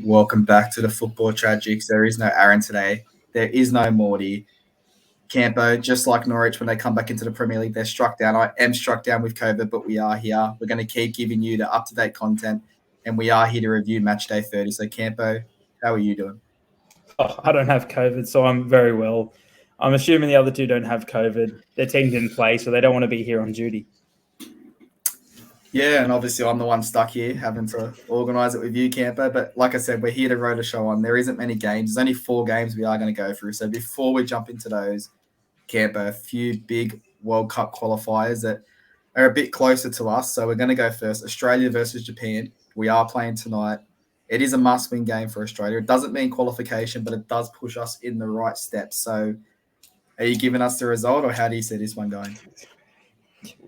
Welcome back to the Football Tragics. There is no Aaron today. There is no Morty. Campo, just like Norwich, when they come back into the Premier League, they're struck down. I am struck down with COVID, but we are here. We're going to keep giving you the up-to-date content, and we are here to review Matchday 30. So, Campo, how are you doing? Oh, I don't have COVID, so I'm very well. I'm assuming the other two don't have COVID. Their team didn't play, so they don't want to be here on duty. Yeah, and obviously I'm the one stuck here having to organise it with you, Campo. But like I said, we're here to road a show on. There isn't many games. There's only 4 games we are going to go through. So before we jump into those, Campo, a few big World Cup qualifiers that are a bit closer to us. So we're going to go first. Australia versus Japan. We are playing tonight. It is a must-win game for Australia. It doesn't mean qualification, but it does push us in the right steps. So are you giving us the result, or how do you see this one going?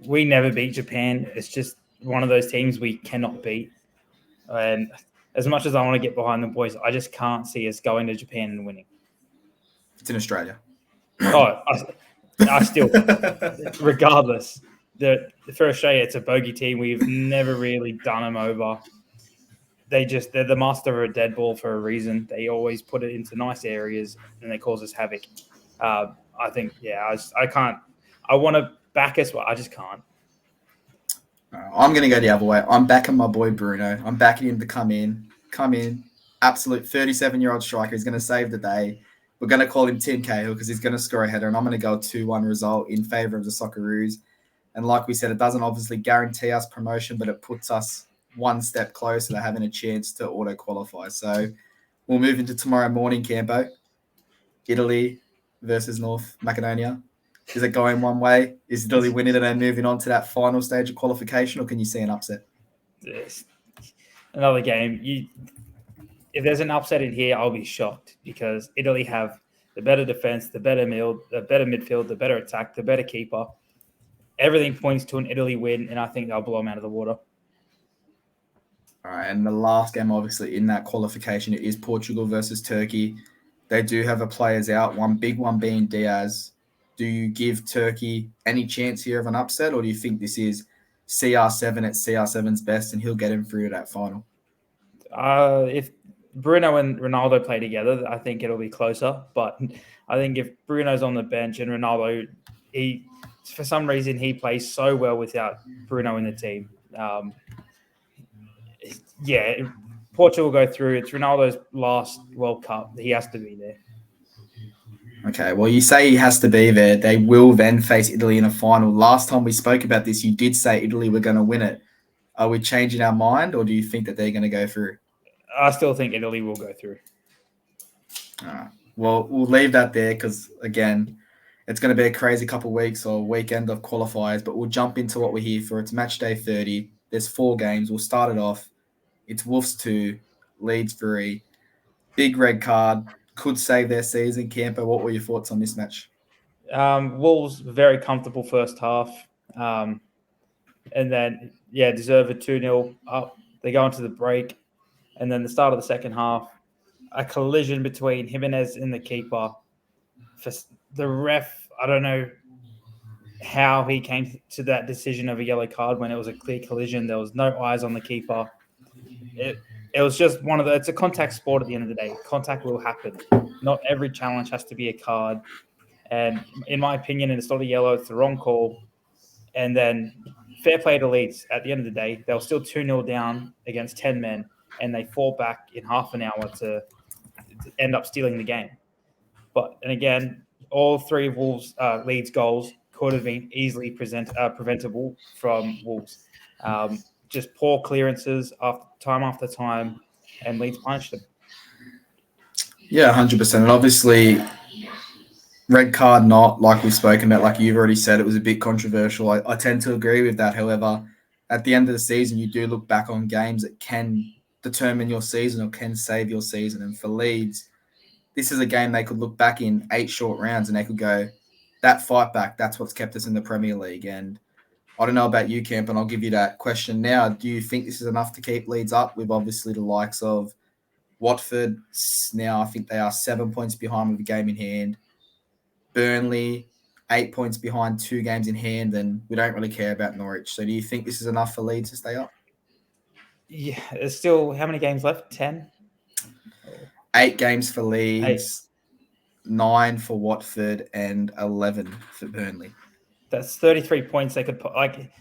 We never beat Japan. It's just one of those teams we cannot beat. And as much as I want to get behind the boys, I just can't see us going to Japan and winning. It's in Australia. I still, regardless, for Australia, it's a bogey team. We've never really done them over. They're the master of a dead ball for a reason. They always put it into nice areas and they cause us havoc. I think, I can't. I want to back us, but I just can't. I'm going to go the other way. I'm backing my boy Bruno. I'm backing him to come in. Absolute 37-year-old striker. He's going to save the day. We're going to call him Tim Cahill because he's going to score a header, and I'm going to go a 2-1 result in favour of the Socceroos. And like we said, it doesn't obviously guarantee us promotion, but it puts us one step closer to having a chance to auto-qualify. So we'll move into tomorrow morning, Campo. Italy versus North Macedonia. Is it going one way? Is Italy winning and then moving on to that final stage of qualification, or can you see an upset? It's another game. If there's an upset in here, I'll be shocked because Italy have the better defense, the better midfield, the better attack, the better keeper. Everything points to an Italy win, and I think they'll blow them out of the water. All right, and the last game, obviously, in that qualification, it is Portugal versus Turkey. They do have a players out, one big one being Diaz. Do you give Turkey any chance here of an upset, or do you think this is CR7 at CR7's best and he'll get him through to that final? If Bruno and Ronaldo play together, I think it'll be closer. But I think if Bruno's on the bench and Ronaldo, for some reason, he plays so well without Bruno in the team. Portugal will go through. It's Ronaldo's last World Cup. He has to be there. Okay, well, you say he has to be there. They will then face Italy in a final. Last time we spoke about this, you did say Italy were going to win it. Are we changing our mind, or do you think that they're going to go through? I still think Italy will go through. All right. Well, we'll leave that there because, again, it's going to be a crazy couple of weeks or weekend of qualifiers, but we'll jump into what we're here for. It's Matchday 30. There's 4 games. We'll start it off. It's Wolves 2, Leeds 3. Big red card. Could save their season. Campo, what were your thoughts on this match? Wolves very comfortable first half. And then, deserve a 2-0 up. They go into the break. And then the start of the second half, a collision between Jimenez and the keeper. For the ref, I don't know how he came to that decision of a yellow card when it was a clear collision. There was no eyes on the keeper. It was just it's a contact sport at the end of the day. Contact will happen. Not every challenge has to be a card. And in my opinion, it's not a yellow, it's the wrong call. And then fair play to Leeds. At the end of the day, they were still 2-0 down against 10 men, and they fall back in half an hour to end up stealing the game. And again, all 3 of Wolves' Leeds goals could have been easily preventable from Wolves. Just poor clearances after time, and Leeds punished them. Yeah, 100%. And obviously, red card not, like we've spoken about, like you've already said, it was a bit controversial. I tend to agree with that. However, at the end of the season, you do look back on games that can determine your season or can save your season. And for Leeds, this is a game they could look back in 8 short rounds and they could go, that fight back, that's what's kept us in the Premier League. And I don't know about you, Camp, and I'll give you that question now. Do you think this is enough to keep Leeds up with obviously the likes of Watford? Now I think they are 7 points behind with a game in hand. Burnley, 8 points behind, 2 games in hand, and we don't really care about Norwich. So do you think this is enough for Leeds to stay up? Yeah, there's still how many games left? 10? 8 games for 8. Leeds, 9 for Watford, and 11 for Burnley. That's 33 points they could put. Like,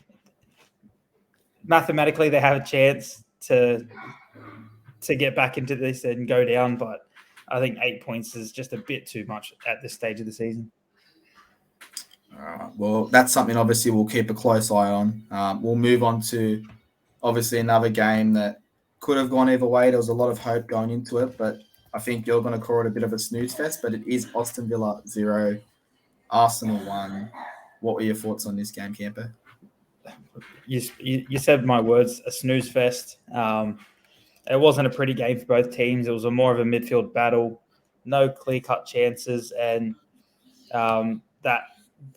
mathematically, they have a chance to get back into this and go down, but I think 8 points is just a bit too much at this stage of the season. All right. Well, that's something obviously we'll keep a close eye on. We'll move on to obviously another game that could have gone either way. There was a lot of hope going into it, but I think you're going to call it a bit of a snooze fest. But it is Aston Villa 0, Arsenal 1. What were your thoughts on this game, Camper? You said my words, a snooze fest. It wasn't a pretty game for both teams. It was more of a midfield battle, no clear-cut chances, and that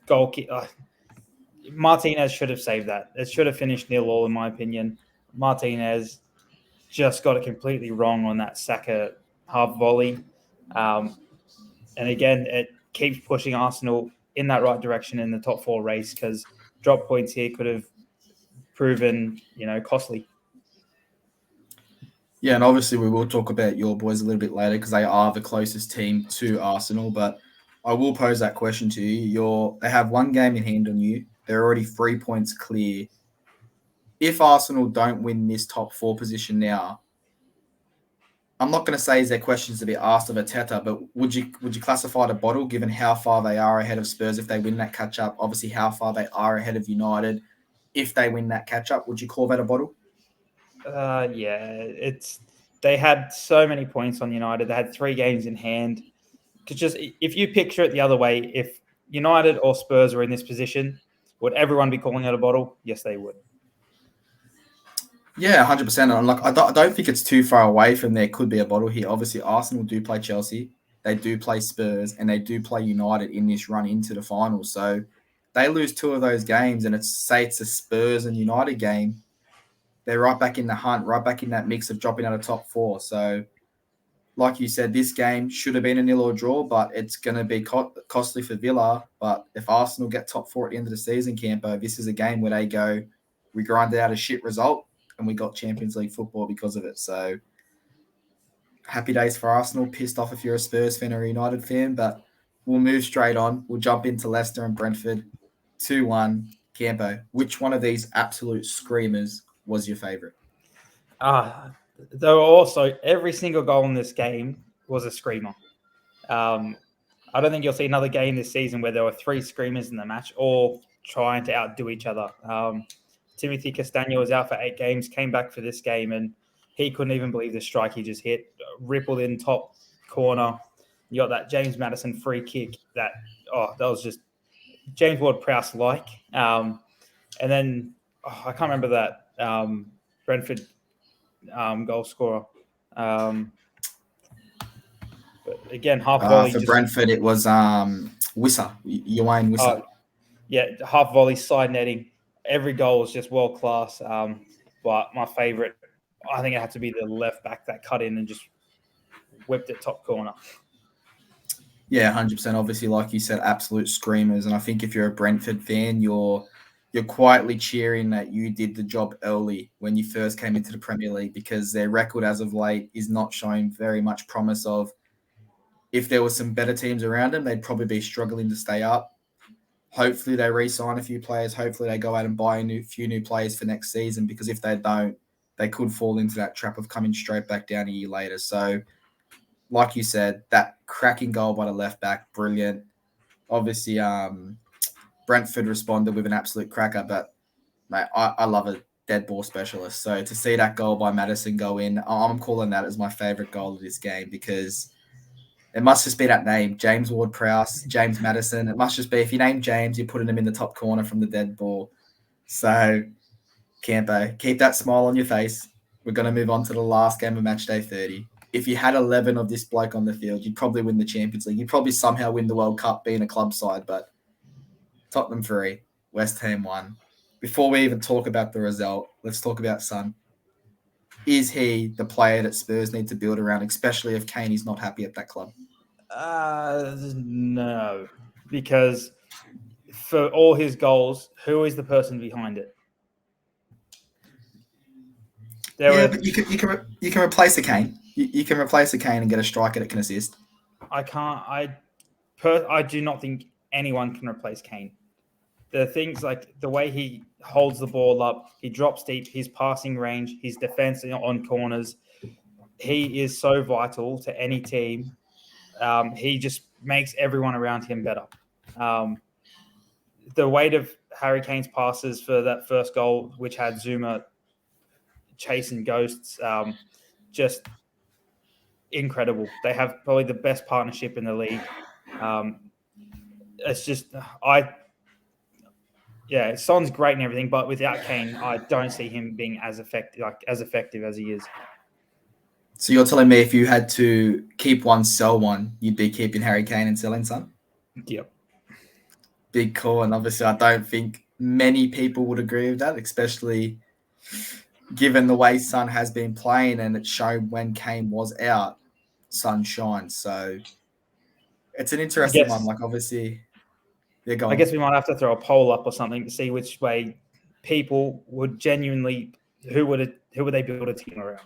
goal kick. Martinez should have saved that. It should have finished 0-0 in my opinion. Martinez just got it completely wrong on that Saka half volley. And again, it keeps pushing Arsenal in that right direction in the top 4 race, because drop points here could have proven, costly. Yeah, and obviously we will talk about your boys a little bit later because they are the closest team to Arsenal. But I will pose that question to you. They have one game in hand on you. They're already 3 points clear. If Arsenal don't win this top 4 position now, I'm not going to say is there questions to be asked of Arteta, but would you classify it a bottle given how far they are ahead of Spurs if they win that catch up? Obviously, how far they are ahead of United if they win that catch up. Would you call that a bottle? Yeah, they had so many points on United. They had 3 games in hand. Just if you picture it the other way, if United or Spurs were in this position, would everyone be calling it a bottle? Yes, they would. Yeah, 100%. And I don't think it's too far away from there could be a bottle here. Obviously, Arsenal do play Chelsea, they do play Spurs, and they do play United in this run into the finals. So they lose 2 of those games, and it's a Spurs and United game. They're right back in the hunt, right back in that mix of dropping out of top 4. So, like you said, this game should have been a 0 or draw, but it's going to be costly for Villa. But if Arsenal get top 4 at the end of the season, Campo, this is a game where they go, we grinded out a shit result and we got Champions League football because of it. So happy days for Arsenal. Pissed off if you're a Spurs fan or a United fan, but we'll move straight on. We'll jump into Leicester and Brentford. 2-1. Campo, which one of these absolute screamers was your favourite? Though also every single goal in this game was a screamer. I don't think you'll see another game this season where there were 3 screamers in the match, all trying to outdo each other. Timothy Castagne was out for 8 games, came back for this game, and he couldn't even believe the strike he just hit. Rippled in top corner. You got that James Maddison free kick that was just James Ward-Prowse like. And then I can't remember that Brentford goal scorer. But again, half volley. For Brentford, it was Wissa, Yoane Wissa. Half volley, side netting. Every goal was just world class. But my favourite, I think it had to be the left back that cut in and just whipped it top corner. Yeah, 100%. Obviously, like you said, absolute screamers. And I think if you're a Brentford fan, you're quietly cheering that you did the job early when you first came into the Premier League, because their record as of late is not showing very much promise of, if there were some better teams around them, they'd probably be struggling to stay up. Hopefully they re-sign a few players. Hopefully they go out and buy a few new players for next season, because if they don't, they could fall into that trap of coming straight back down a year later. So, like you said, that cracking goal by the left back, brilliant. Obviously, Brentford responded with an absolute cracker, but mate, I love a dead ball specialist. So to see that goal by Maddison go in, I'm calling that as my favourite goal of this game, because it must just be that name, James Ward-Prowse, James Maddison. It must just be, if you name James, you're putting him in the top corner from the dead ball. So, Campo, keep that smile on your face. We're going to move on to the last game of Matchday 30. If you had 11 of this bloke on the field, you'd probably win the Champions League. You'd probably somehow win the World Cup being a club side, but Tottenham 3, West Ham 1. Before we even talk about the result, let's talk about Son. Is he the player that Spurs need to build around, especially if Kane is not happy at that club? No, because for all his goals, who is the person behind it? But you can replace a Kane. You can replace a Kane and get a striker that can assist. I can't. I do not think anyone can replace Kane. The things like the way he holds the ball up, he drops deep, his passing range, his defense on corners. He is so vital to any team. He just makes everyone around him better. Um, the weight of Harry Kane's passes for that first goal, which had Zuma chasing ghosts, just incredible. They have probably the best partnership in the league. It's just Son's great and everything, but without Kane, I don't see him being as effective as he is. So you're telling me if you had to keep one, sell one, you'd be keeping Harry Kane and selling Son? Yep. Big call, and obviously I don't think many people would agree with that, especially given the way Son has been playing, and it showed when Kane was out, Son shines. So it's an interesting one. Like obviously, they're going. I guess we might have to throw a poll up or something to see which way people would genuinely who would they build a team around.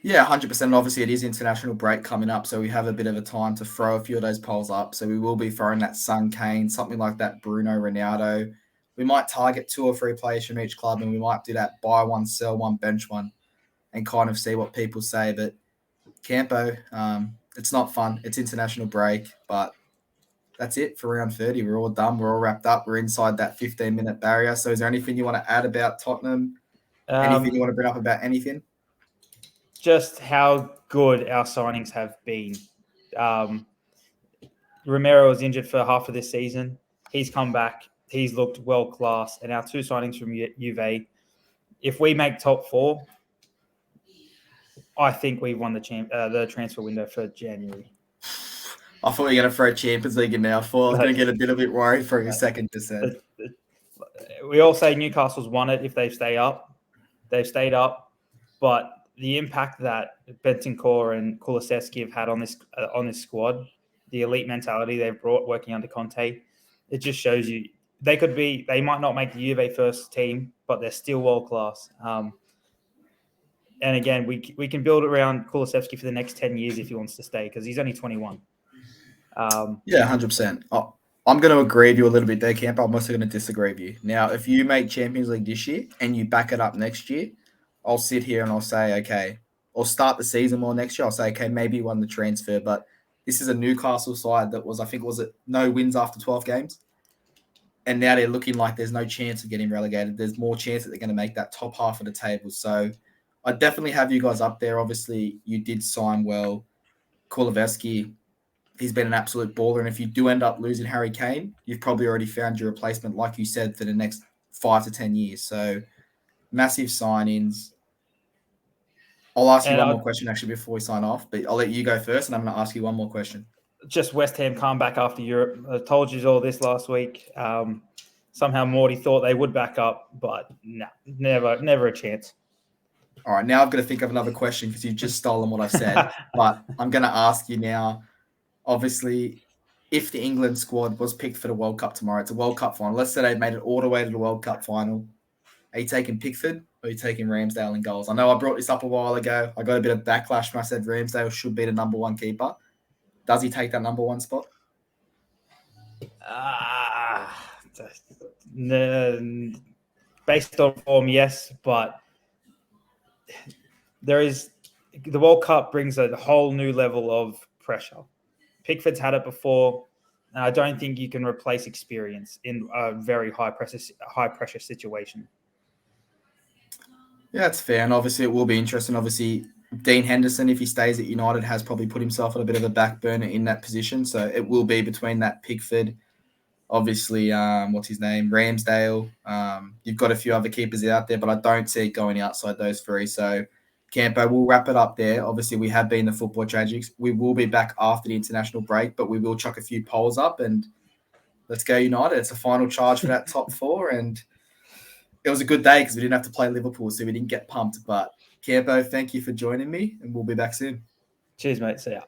Yeah, 100%. Obviously, it is international break coming up, so we have a bit of a time to throw a few of those polls up. So we will be throwing that Son Kane, something like that Bruno Ronaldo. We might target 2 or 3 players from each club, and we might do that buy one, sell one, bench one, and kind of see what people say. But Campo, it's not fun. It's international break, but that's it for round 30. We're all done. We're all wrapped up. We're inside that 15-minute barrier. So is there anything you want to add about Tottenham? Anything you want to bring up about anything? Just how good our signings have been. Romero was injured for half of this season. He's come back. He's looked world class. And our 2 signings from Juve, if we make top 4, I think we've won the transfer window for January. I thought you were going to throw Champions League in now. I thought I was going to get a bit worried for a second. We all say Newcastle's won it if they stay up. They've stayed up. But the impact that Bentancur and Kulusevski have had on this squad, the elite mentality they've brought working under Conte, it just shows you they might not make the Juve first team, but they're still world class. And again, we can build around Kulusevski for the next 10 years if he wants to stay, because he's only 21. Yeah, 100%. I'm going to agree with you a little bit there, Camp. I'm also going to disagree with you. Now, if you make Champions League this year and you back it up next year, I'll sit here and I'll say, okay, or start the season more next year. I'll say, okay, maybe you won the transfer, but this is a Newcastle side that was it no wins after 12 games? And now they're looking like there's no chance of getting relegated. There's more chance that they're going to make that top half of the table. So I definitely have you guys up there. Obviously, you did sign well. Kulusevski, he's been an absolute baller. And if you do end up losing Harry Kane, you've probably already found your replacement, like you said, for the next 5 to 10 years. So massive signings. I'll ask you one more question actually before we sign off, but I'll let you go first, and I'm going to ask you one more question. Just West Ham come back after Europe. I told you all this last week. Somehow Morty thought they would back up, but no, never a chance. All right, now I've got to think of another question because you've just stolen what I've said. But I'm going to ask you now, obviously, if the England squad was picked for the World Cup tomorrow, it's a World Cup final. Let's say they made it all the way to the World Cup final. Are you taking Pickford or are you taking Ramsdale in goals? I know I brought this up a while ago. I got a bit of backlash when I said Ramsdale should be the number 1 keeper. Does he take that number 1 spot? Based on form, yes, but the World Cup brings a whole new level of pressure. Pickford's had it before, and I don't think you can replace experience in a very high pressure situation. Yeah, that's fair, and obviously it will be interesting. Obviously, Dean Henderson, if he stays at United, has probably put himself on a bit of a back burner in that position. So it will be between that Pickford, obviously, what's his name, Ramsdale. You've got a few other keepers out there, but I don't see it going outside those 3. So, Campo, we'll wrap it up there. Obviously, we have been the Football Tragics. We will be back after the international break, but we will chuck a few polls up and let's go United. It's a final charge for that top 4, and it was a good day because we didn't have to play Liverpool, so we didn't get pumped. But Campo, thank you for joining me, and we'll be back soon. Cheers, mate. See ya.